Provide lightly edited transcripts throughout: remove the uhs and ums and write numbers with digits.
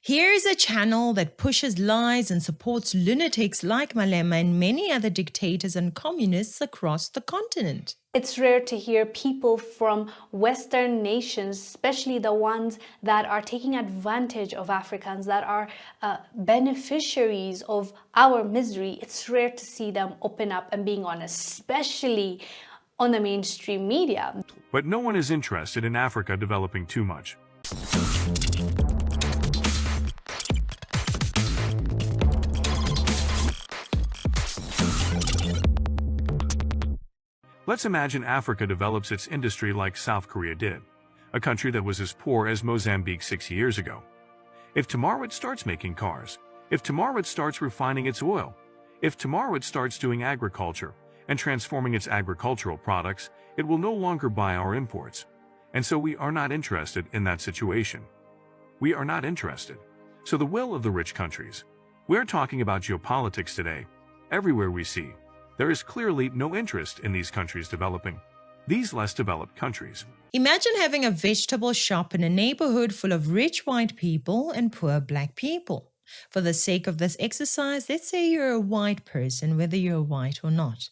Here's a channel that pushes lies and supports lunatics like Malema and many other dictators and communists across the continent. It's rare to hear people from Western nations, especially the ones that are taking advantage of Africans, that are beneficiaries of our misery. It's rare to see them open up and being honest, especially on the mainstream media. But no one is interested in Africa developing too much. Let's imagine Africa develops its industry like South Korea did, a country that was as poor as Mozambique 60 years ago. If tomorrow it starts making cars, if tomorrow it starts refining its oil, if tomorrow it starts doing agriculture and transforming its agricultural products, it will no longer buy our imports. And so we are not interested in that situation. We are not interested. So the will of the rich countries. We're talking about geopolitics today. Everywhere we see, there is clearly no interest in these countries developing. These less developed countries. Imagine having a vegetable shop in a neighborhood full of rich white people and poor black people. For the sake of this exercise, let's say you're a white person, whether you're white or not.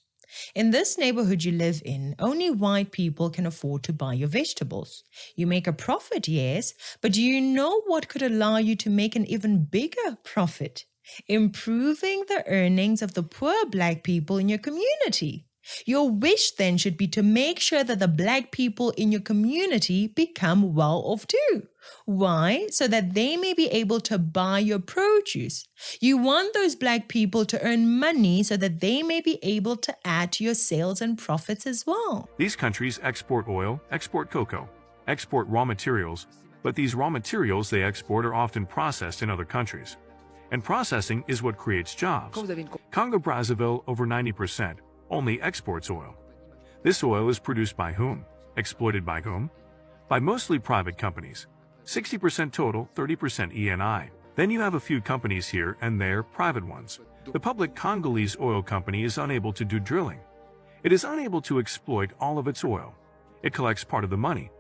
In this neighborhood you live in, only white people can afford to buy your vegetables. You make a profit, yes, but do you know what could allow you to make an even bigger profit? Improving the earnings of the poor black people in your community. Your wish then should be to make sure that the black people in your community become well off too. Why? So that they may be able to buy your produce. You want those black people to earn money so that they may be able to add to your sales and profits as well. These countries export oil, export cocoa, export raw materials, but these raw materials they export are often processed in other countries. And processing is what creates jobs. Congo-Brazzaville, over 90%, only exports oil. This oil is produced by whom? Exploited by whom? By mostly private companies. 60% total, 30% ENI. Then you have a few companies here and there, private ones. The public Congolese oil company is unable to do drilling. It is unable to exploit all of its oil. It collects part of the money,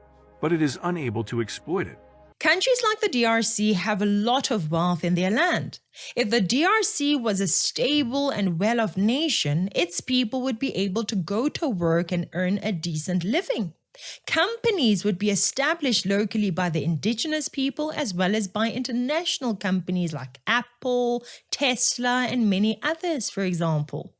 but it is unable to exploit it. Countries like the DRC have a lot of wealth in their land. If the DRC was a stable and well-off nation, its people would be able to go to work and earn a decent living. Companies would be established locally by the indigenous people as well as by international companies like Apple, Tesla, and many others, for example.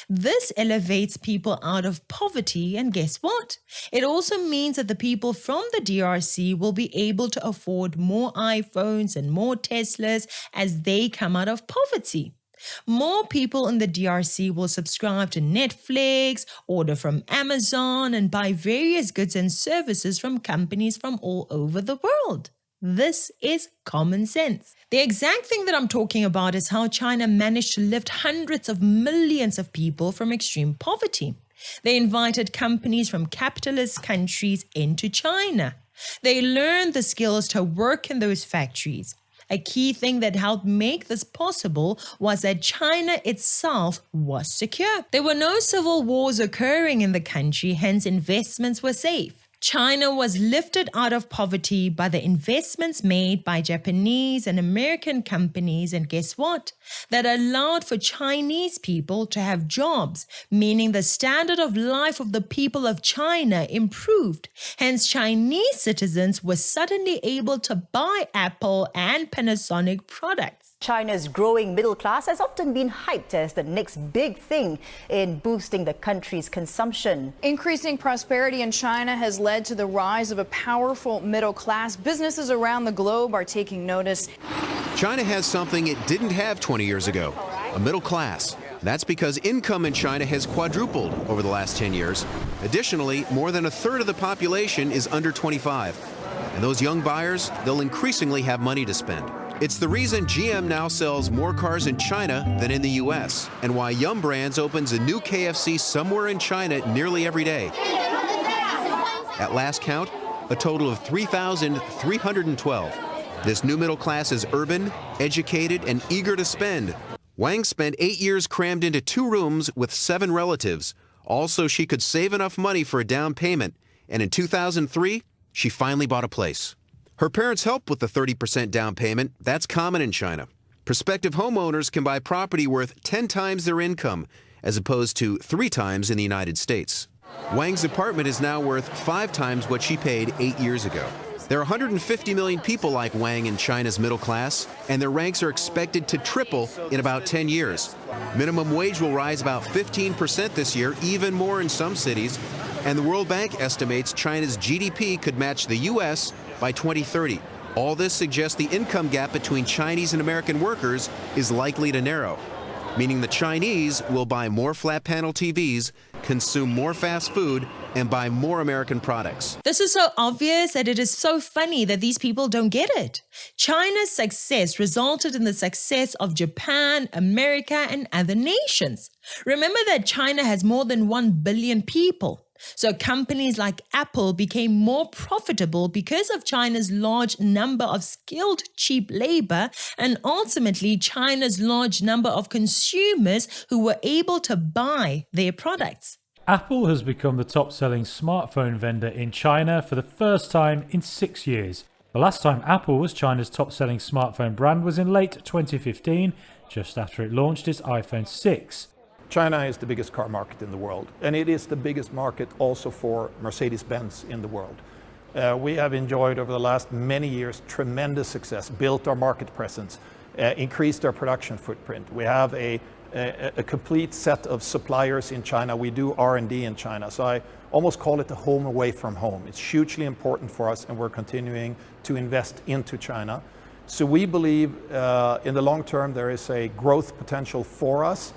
This elevates people out of poverty, and guess what? It also means that the people from the DRC will be able to afford more iPhones and more Teslas as they come out of poverty. More people in the DRC will subscribe to Netflix, order from Amazon, and buy various goods and services from companies from all over the world. This is common sense. The exact thing that I'm talking about is how China managed to lift hundreds of millions of people from extreme poverty. They invited companies from capitalist countries into China. They learned the skills to work in those factories. A key thing that helped make this possible was that China itself was secure. There were no civil wars occurring in the country, hence investments were safe. China was lifted out of poverty by the investments made by Japanese and American companies, and guess what? That allowed for Chinese people to have jobs, meaning the standard of life of the people of China improved. Hence, Chinese citizens were suddenly able to buy Apple and Panasonic products. China's growing middle class has often been hyped as the next big thing in boosting the country's consumption. Increasing prosperity in China has led to the rise of a powerful middle class. Businesses around the globe are taking notice. China has something it didn't have 20 years ago, a middle class. That's because income in China has quadrupled over the last 10 years. Additionally, more than a third of the population is under 25. And those young buyers, they'll increasingly have money to spend. It's the reason GM now sells more cars in China than in the U.S., and why Yum Brands opens a new KFC somewhere in China nearly every day. At last count, a total of 3,312. This new middle class is urban, educated, and eager to spend. Wang spent 8 years crammed into 2 rooms with 7 relatives, all so she could save enough money for a down payment, and in 2003, she finally bought a place. Her parents help with the 30% down payment. That's common in China. Prospective homeowners can buy property worth 10 times their income, as opposed to 3 times in the United States. Wang's apartment is now worth 5 times what she paid 8 years ago. There are 150 million people like Wang in China's middle class, and their ranks are expected to triple in about 10 years. Minimum wage will rise about 15% this year, even more in some cities, and the World Bank estimates China's GDP could match the U.S. by 2030. All this suggests the income gap between Chinese and American workers is likely to narrow, meaning the Chinese will buy more flat panel TVs, consume more fast food, and buy more American products. This is so obvious that it is so funny that these people don't get it. China's success resulted in the success of Japan, America, and other nations. Remember that China has more than 1 billion people. So companies like Apple became more profitable because of China's large number of skilled, cheap labor, and ultimately China's large number of consumers who were able to buy their products. Apple has become the top-selling smartphone vendor in China for the first time in 6 years. The last time Apple was China's top-selling smartphone brand was in late 2015, just after it launched its iPhone 6. China is the biggest car market in the world, and it is the biggest market also for Mercedes-Benz in the world. We have enjoyed over the last many years tremendous success, built our market presence, increased our production footprint. We have a complete set of suppliers in China. We do R&D in China, so I almost call it the home away from home. It's hugely important for us, and we're continuing to invest into China. So we believe in the long term there is a growth potential for us,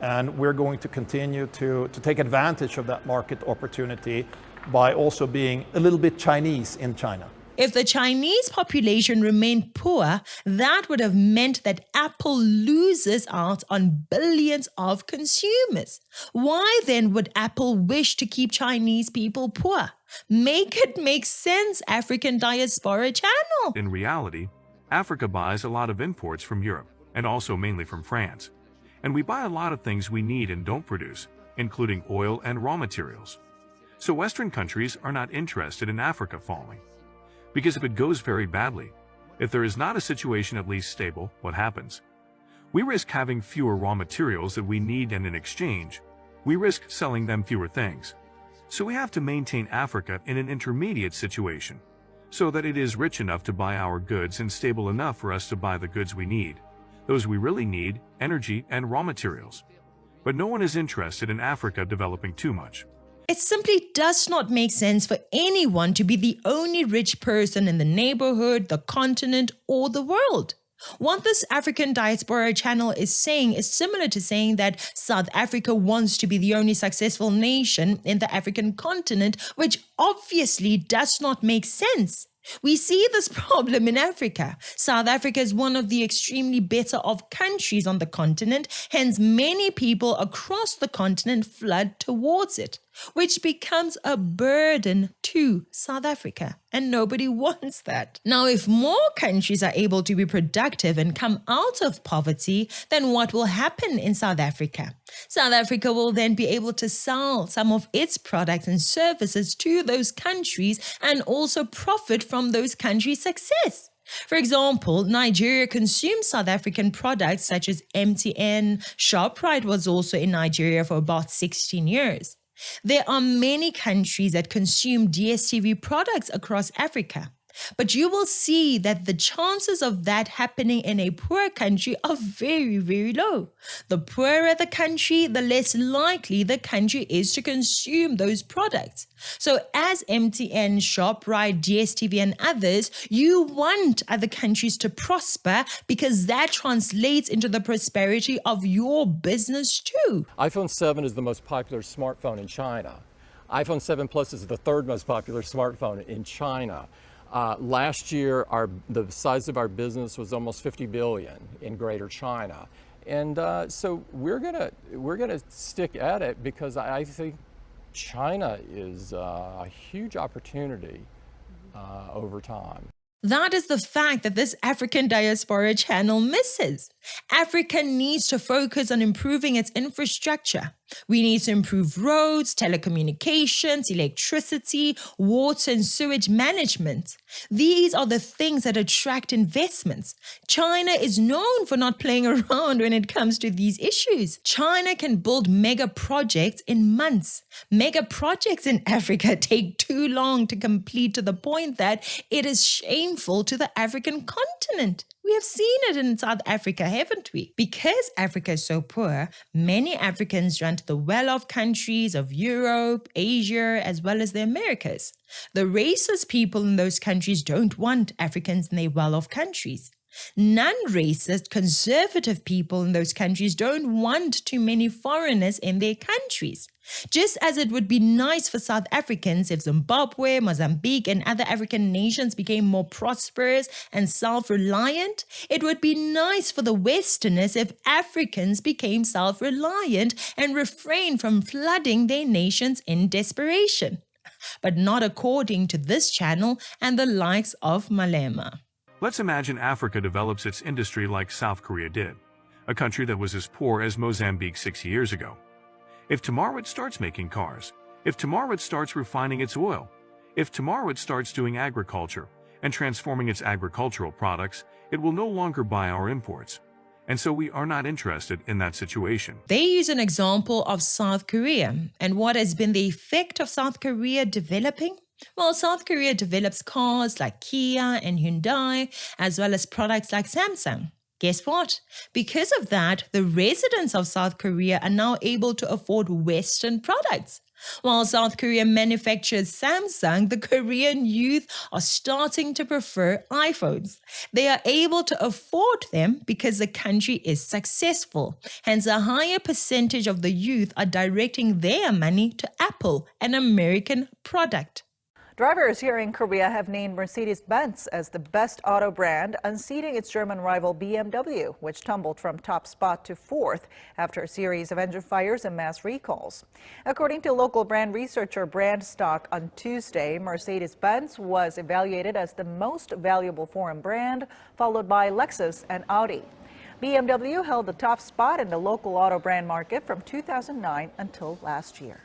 and we're going to continue to take advantage of that market opportunity by also being a little bit Chinese in China. If the Chinese population remained poor, that would have meant that Apple loses out on billions of consumers. Why then would Apple wish to keep Chinese people poor? Make it make sense, African Diaspora channel. In reality, Africa buys a lot of imports from Europe, and also mainly from France. And we buy a lot of things we need and don't produce, including oil and raw materials. So Western countries are not interested in Africa falling. Because if it goes very badly, if there is not a situation at least stable, what happens? We risk having fewer raw materials that we need, and in exchange, we risk selling them fewer things. So we have to maintain Africa in an intermediate situation, so that it is rich enough to buy our goods and stable enough for us to buy the goods we need. Those we really need, energy and raw materials. But no one is interested in Africa developing too much. It simply does not make sense for anyone to be the only rich person in the neighborhood, the continent, or the world. What this African Diaspora channel is saying is similar to saying that South Africa wants to be the only successful nation in the African continent, which obviously does not make sense. We see this problem in Africa. South Africa is one of the extremely better off countries on the continent, hence many people across the continent flood towards it, which becomes a burden to South Africa, and nobody wants that. Now, if more countries are able to be productive and come out of poverty, then what will happen in South Africa? South Africa will then be able to sell some of its products and services to those countries and also profit from those countries' success. For example, Nigeria consumes South African products such as MTN. ShopRite was also in Nigeria for about 16 years. There are many countries that consume DStv products across Africa, but you will see that the chances of that happening in a poor country are very, very low. The poorer the country, the less likely the country is to consume those products. So as MTN, ShopRite, DStv and others, you want other countries to prosper because that translates into the prosperity of your business too. iPhone 7 is the most popular smartphone in China. iPhone 7 Plus is the third most popular smartphone in China. Last year, the size of our business was almost 50 billion in Greater China. And so we're gonna stick at it because I think China is a huge opportunity over time. That is the fact that this African Diaspora channel misses. Africa needs to focus on improving its infrastructure. We need to improve roads, telecommunications, electricity, water and sewage management. These are the things that attract investments. China is known for not playing around when it comes to these issues. China can build mega projects in months. Mega projects in Africa take too long to complete, to the point that it is shameful to the African continent. We have seen it in South Africa, haven't we? Because Africa is so poor, many Africans run to the well-off countries of Europe, Asia, as well as the Americas. The racist people in those countries don't want Africans in their well-off countries. Non-racist, conservative people in those countries don't want too many foreigners in their countries. Just as it would be nice for South Africans if Zimbabwe, Mozambique, and other African nations became more prosperous and self-reliant, it would be nice for the Westerners if Africans became self-reliant and refrained from flooding their nations in desperation. But not according to this channel and the likes of Malema. Let's imagine Africa develops its industry like South Korea did, a country that was as poor as Mozambique 6 years ago. If tomorrow it starts making cars, if tomorrow it starts refining its oil, if tomorrow it starts doing agriculture and transforming its agricultural products, it will no longer buy our imports. And so we are not interested in that situation. They use an example of South Korea and what has been the effect of South Korea developing. Well, South Korea develops cars like Kia and Hyundai, as well as products like Samsung. Guess what? Because of that, the residents of South Korea are now able to afford Western products. While South Korea manufactures Samsung, the Korean youth are starting to prefer iPhones. They are able to afford them because the country is successful. Hence, a higher percentage of the youth are directing their money to Apple, an American product. Drivers here in Korea have named Mercedes-Benz as the best auto brand, unseating its German rival BMW, which tumbled from top spot to fourth after a series of engine fires and mass recalls. According to local brand researcher Brandstock on Tuesday, Mercedes-Benz was evaluated as the most valuable foreign brand, followed by Lexus and Audi. BMW held the top spot in the local auto brand market from 2009 until last year.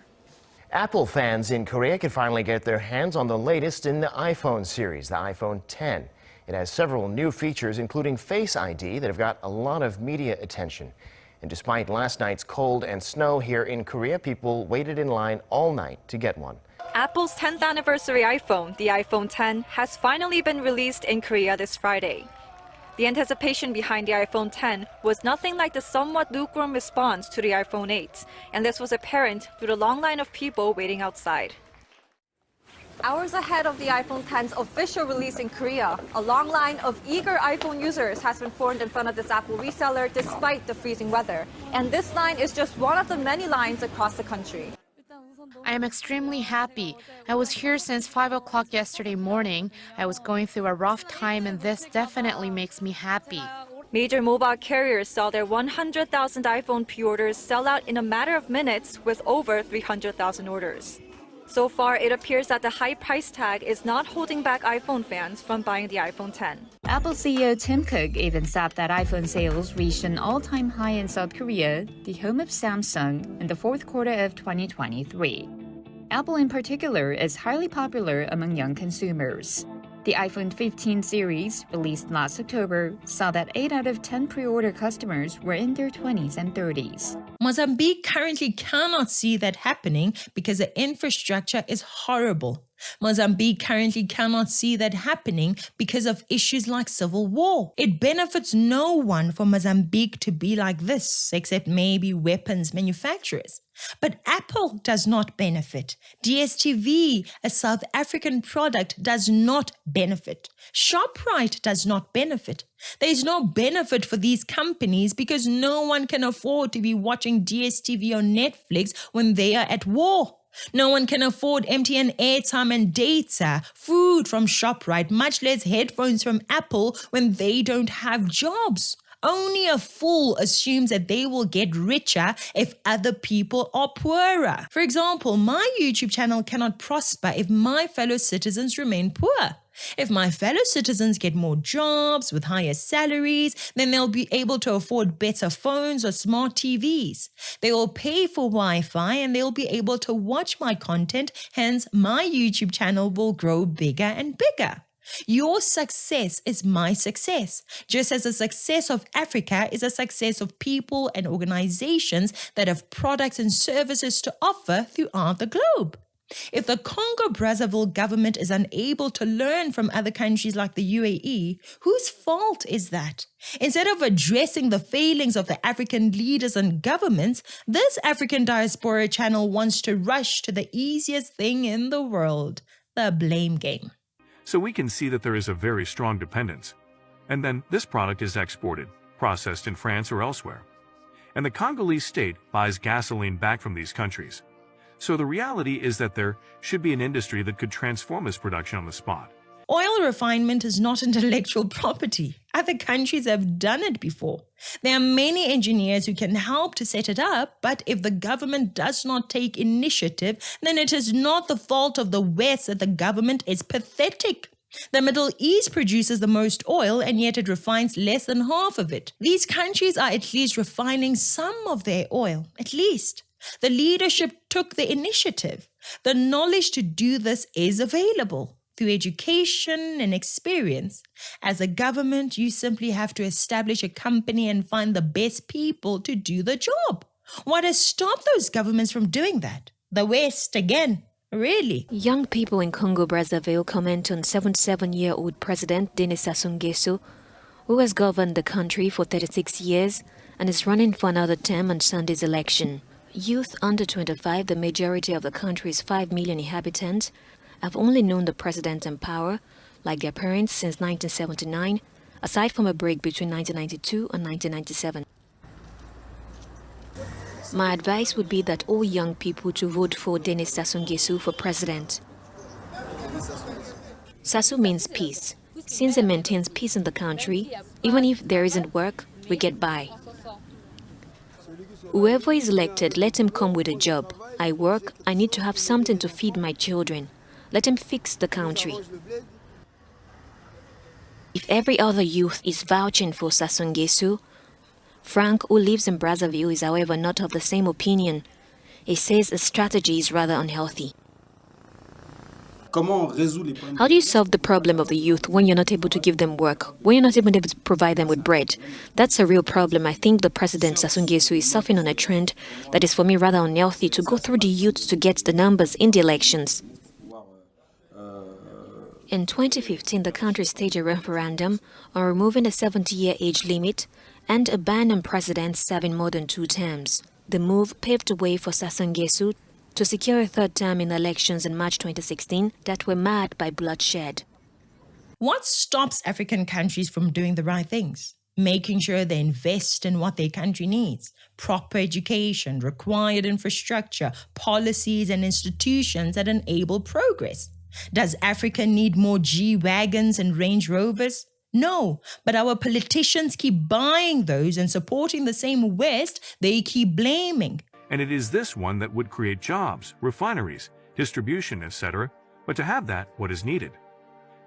Apple fans in Korea can finally get their hands on the latest in the iPhone series, the iPhone 10. It has several new features, including Face ID, that have got a lot of media attention. And despite last night's cold and snow here in Korea, people waited in line all night to get one. Apple's 10th anniversary iPhone, the iPhone 10, has finally been released in Korea this Friday. The anticipation behind the iPhone 10 was nothing like the somewhat lukewarm response to the iPhone 8, and this was apparent through the long line of people waiting outside. Hours ahead of the iPhone 10's official release in Korea, a long line of eager iPhone users has been formed in front of this Apple reseller despite the freezing weather. And this line is just one of the many lines across the country. I am extremely happy. I was here since 5 o'clock yesterday morning. I was going through a rough time, and this definitely makes me happy. Major mobile carriers saw their 100,000 iPhone pre-orders sell out in a matter of minutes with over 300,000 orders. So far, it appears that the high price tag is not holding back iPhone fans from buying the iPhone 10. Apple CEO Tim Cook even said that iPhone sales reached an all-time high in South Korea, the home of Samsung, in the fourth quarter of 2023. Apple in particular is highly popular among young consumers. The iPhone 15 series, released last October, saw that 8 out of 10 pre-order customers were in their 20s and 30s. Mozambique currently cannot see that happening because the infrastructure is horrible. Mozambique currently cannot see that happening because of issues like civil war. It benefits no one for Mozambique to be like this, except maybe weapons manufacturers. But Apple does not benefit. DStv, a South African product, does not benefit. ShopRite does not benefit. There is no benefit for these companies because no one can afford to be watching DStv on Netflix when they are at war. No one can afford MTN airtime and data, food from ShopRite, much less headphones from Apple when they don't have jobs. Only a fool assumes that they will get richer if other people are poorer. For example, my YouTube channel cannot prosper if my fellow citizens remain poor. If my fellow citizens get more jobs with higher salaries, then they'll be able to afford better phones or smart TVs. They will pay for Wi-Fi and they'll be able to watch my content, hence my YouTube channel will grow bigger and bigger. Your success is my success, just as the success of Africa is a success of people and organizations that have products and services to offer throughout the globe. If the Congo-Brazzaville government is unable to learn from other countries like the UAE, whose fault is that? Instead of addressing the failings of the African leaders and governments, this African Diaspora channel wants to rush to the easiest thing in the world, the blame game. So we can see that there is a very strong dependence. And then this product is exported, processed in France or elsewhere. And the Congolese state buys gasoline back from these countries. So the reality is that there should be an industry that could transform this production on the spot. Oil refinement is not intellectual property. Other countries have done it before. There are many engineers who can help to set it up, but if the government does not take initiative, then it is not the fault of the West that the government is pathetic. The Middle East produces the most oil and yet it refines less than half of it. These countries are at least refining some of their oil, at least. The leadership took the initiative. The knowledge to do this is available through education and experience. As a government, you simply have to establish a company and find the best people to do the job. What has stopped those governments from doing that? The West again. Really? Young people in Congo-Brazzaville comment on 77-year-old President Denis Sassou Nguesso, who has governed the country for 36 years and is running for another term on Sunday's election. Youth under 25, the majority of the country's 5 million inhabitants, have only known the president in power, like their parents, since 1979, aside from a break between 1992 and 1997. My advice would be that all young people to vote for Denis Sassou Nguesso for president. Sassou means peace. Since it maintains peace in the country, even if there isn't work, we get by. Whoever is elected, let him come with a job. I work, I need to have something to feed my children. Let him fix the country. If every other youth is vouching for Sassou Nguesso, Frank, who lives in Brazzaville, is however not of the same opinion. He says the strategy is rather unhealthy. How do you solve the problem of the youth when you're not able to give them work, when you're not even able to provide them with bread? That's a real problem. I think the president, Sassou Nguesso, is suffering on a trend that is for me rather unhealthy to go through the youth to get the numbers in the elections. In 2015, the country staged a referendum on removing the 70-year age limit and a ban on presidents serving more than 2 terms. The move paved the way for Sassou Nguesso to secure a 3rd term in elections in March 2016 that were marred by bloodshed. What stops African countries from doing the right things? Making sure they invest in what their country needs. Proper education, required infrastructure, policies and institutions that enable progress. Does Africa need more G-Wagons and Range Rovers? No, but our politicians keep buying those and supporting the same West they keep blaming. And it is this one that would create jobs, refineries, distribution, etc. But to have that, what is needed?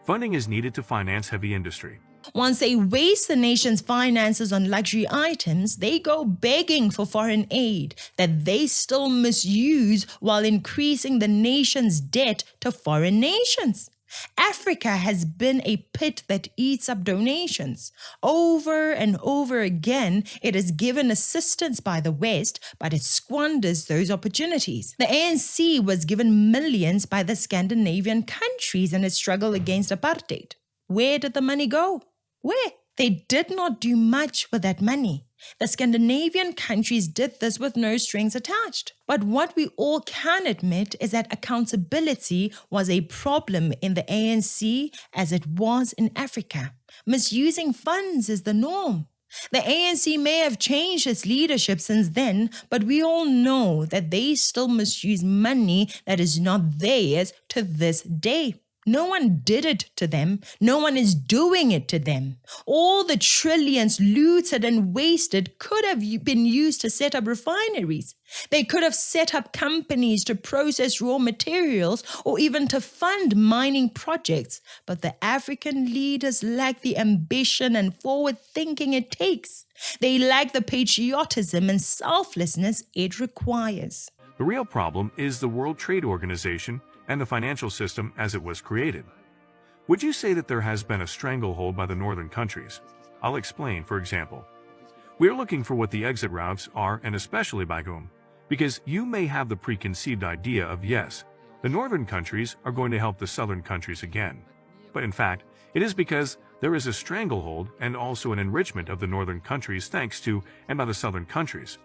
Funding is needed to finance heavy industry. Once they waste the nation's finances on luxury items, they go begging for foreign aid that they still misuse while increasing the nation's debt to foreign nations. Africa has been a pit that eats up donations. Over and over again, it is given assistance by the West, but it squanders those opportunities. The ANC was given millions by the Scandinavian countries in its struggle against apartheid. Where did the money go? Where? They did not do much with that money. The Scandinavian countries did this with no strings attached. But what we all can admit is that accountability was a problem in the ANC as it was in Africa. Misusing funds is the norm. The ANC may have changed its leadership since then, but we all know that they still misuse money that is not theirs to this day. No one did it to them. No one is doing it to them. All the trillions looted and wasted could have been used to set up refineries. They could have set up companies to process raw materials or even to fund mining projects. But the African leaders lack the ambition and forward thinking it takes. They lack the patriotism and selflessness it requires. The real problem is the World Trade Organization and the financial system as it was created. Would you say that there has been a stranglehold by the northern countries? I'll explain, for example. We're looking for what the exit routes are and especially by whom, because you may have the preconceived idea of yes, the northern countries are going to help the southern countries again. But in fact, it is because there is a stranglehold and also an enrichment of the northern countries thanks to and by the southern countries.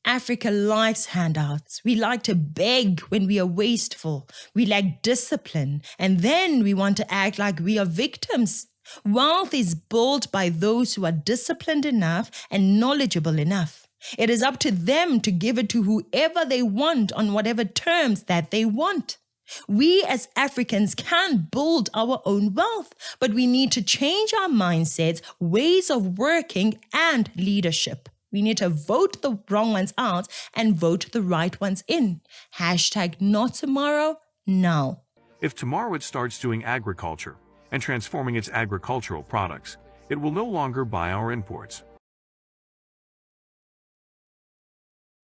Africa likes handouts. We like to beg when we are wasteful. We lack discipline, and then we want to act like we are victims. Wealth is built by those who are disciplined enough and knowledgeable enough. It is up to them to give it to whoever they want on whatever terms that they want. We as Africans can build our own wealth, but we need to change our mindsets, ways of working, and leadership. We need to vote the wrong ones out and vote the right ones in. Hashtag not tomorrow, now. If tomorrow it starts doing agriculture and transforming its agricultural products, it will no longer buy our imports.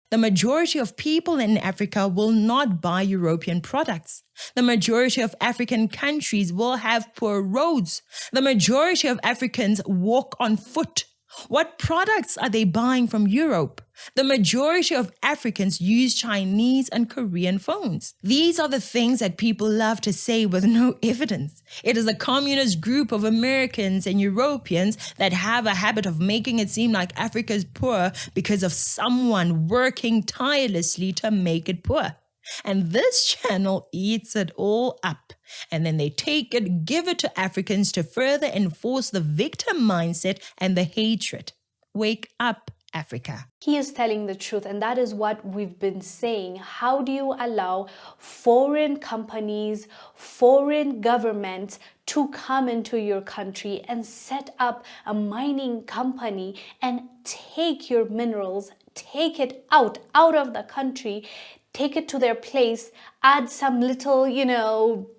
The majority of people in Africa will not buy European products. The majority of African countries will have poor roads. The majority of Africans walk on foot. What products are they buying from Europe? The majority of Africans use Chinese and Korean phones. These are the things that people love to say with no evidence. It is a communist group of Americans and Europeans that have a habit of making it seem like Africa is poor because of someone working tirelessly to make it poor. And this channel eats it all up. And then they take it, give it to Africans to further enforce the victim mindset and the hatred. Wake up, Africa. He is telling the truth, and that is what we've been saying. How do you allow foreign companies, foreign governments to come into your country and set up a mining company and take your minerals, take it out of the country, take it to their place, add some little,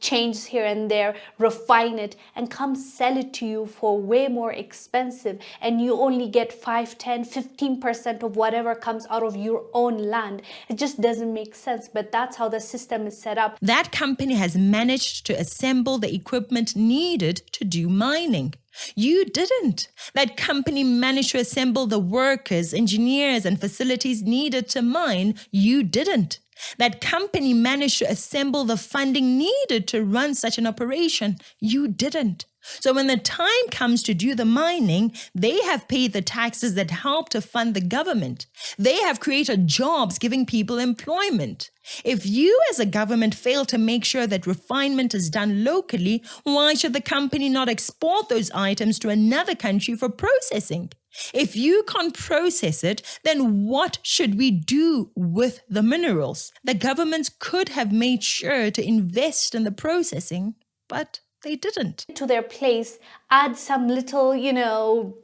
changes here and there, refine it, and come sell it to you for way more expensive. And you only get 5, 10, 15% of whatever comes out of your own land. It just doesn't make sense, but that's how the system is set up. That company has managed to assemble the equipment needed to do mining. You didn't. That company managed to assemble the workers, engineers, and facilities needed to mine. You didn't. That company managed to assemble the funding needed to run such an operation. You didn't. So when the time comes to do the mining, they have paid the taxes that help to fund the government. They have created jobs giving people employment. If you as a government fail to make sure that refinement is done locally, why should the company not export those items to another country for processing? If you can't process it, then what should we do with the minerals? The governments could have made sure to invest in the processing, but they didn't. To their place, add some little,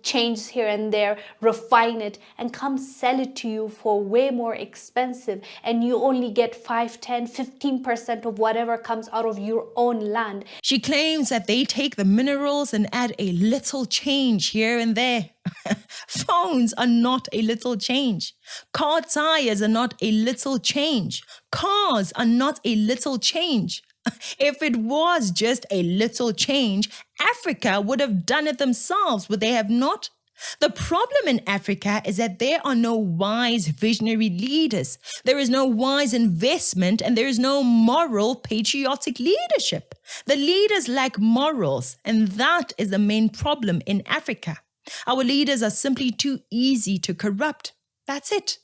changes here and there, refine it, and come sell it to you for way more expensive. And you only get 5, 10, 15% of whatever comes out of your own land. She claims that they take the minerals and add a little change here and there. Phones are not a little change. Car tires are not a little change. Cars are not a little change. If it was just a little change, Africa would have done it themselves, would they have not? The problem in Africa is that there are no wise visionary leaders. There is no wise investment, and there is no moral patriotic leadership. The leaders lack morals, and that is the main problem in Africa. Our leaders are simply too easy to corrupt. That's it.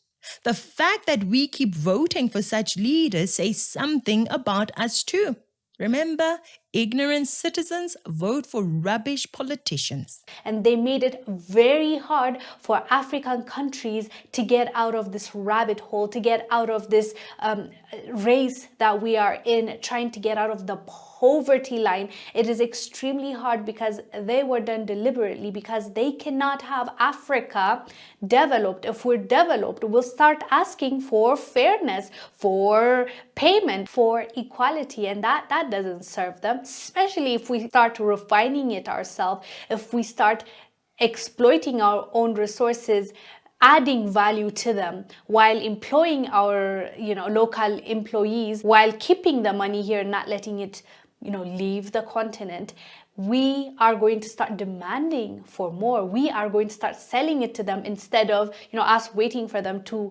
The fact that we keep voting for such leaders says something about us too. Remember, ignorant citizens vote for rubbish politicians. And they made it very hard for African countries to get out of this rabbit hole, to get out of this race that we are in, trying to get out of the poverty line. It is extremely hard because they were done deliberately, because they cannot have Africa developed. If we're developed, we'll start asking for fairness, for payment, for equality, and that doesn't serve them, especially if we start refining it ourselves, if we start exploiting our own resources, adding value to them while employing our local employees, while keeping the money here, not letting it leave the continent. We are going to start demanding for more. We are going to start selling it to them instead of us waiting for them to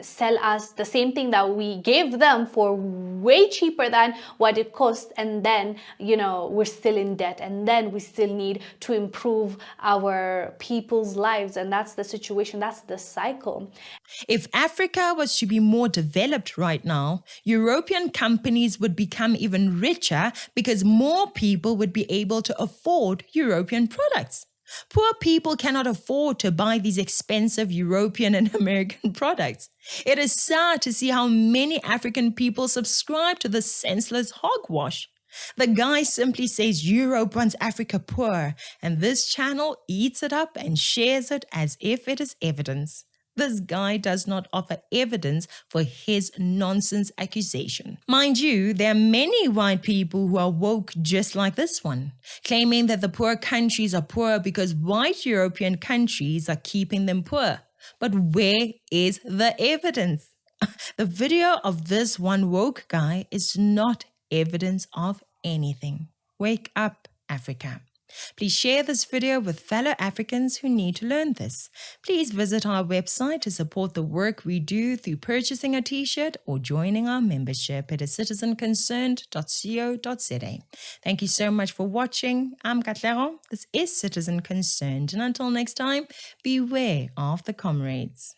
sell us the same thing that we gave them for way cheaper than what it cost, and then we're still in debt, and then we still need to improve our people's lives, and that's the situation, that's the cycle. If Africa was to be more developed right now, European companies would become even richer because more people would be able to afford European products. Poor people cannot afford to buy these expensive European and American products. It is sad to see how many African people subscribe to this senseless hogwash. The guy simply says Europe runs Africa poor, and this channel eats it up and shares it as if it is evidence. This guy does not offer evidence for his nonsense accusation. Mind you, there are many white people who are woke just like this one, claiming that the poor countries are poor because white European countries are keeping them poor. But where is the evidence? The video of this one woke guy is not evidence of anything. Wake up, Africa. Please share this video with fellow Africans who need to learn this. Please visit our website to support the work we do through purchasing a t-shirt or joining our membership at citizenconcerned.co.za. Thank you so much for watching. I'm Katlego. This is Citizen Concerned. And until next time, beware of the comrades.